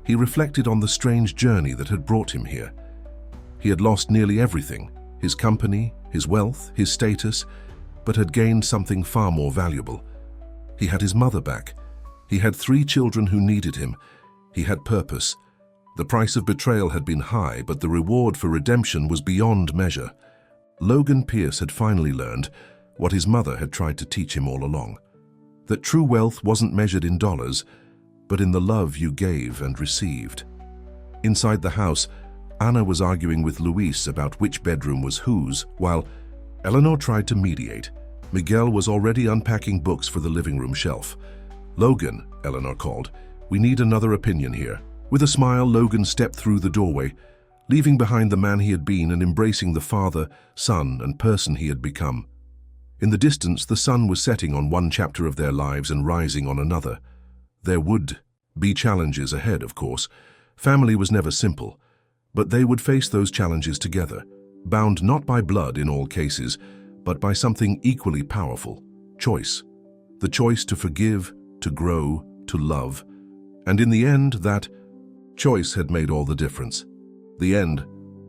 he reflected on the strange journey that had brought him here. He had lost nearly everything, his company, his wealth, his status, but had gained something far more valuable. He had his mother back. He had 3 children who needed him. He had purpose. The price of betrayal had been high, but the reward for redemption was beyond measure. Logan Pierce had finally learned what his mother had tried to teach him all along, that true wealth wasn't measured in dollars, but in the love you gave and received. Inside the house, Anna was arguing with Luis about which bedroom was whose, while Eleanor tried to mediate. Miguel was already unpacking books for the living room shelf. "Logan," Eleanor called, "we need another opinion here." With a smile, Logan stepped through the doorway, leaving behind the man he had been and embracing the father, son, and person he had become. In the distance, the sun was setting on one chapter of their lives and rising on another. There would be challenges ahead, of course. Family was never simple, but they would face those challenges together, bound not by blood in all cases, but by something equally powerful: choice. The choice to forgive, to grow, to love. And in the end, that choice had made all the difference. The end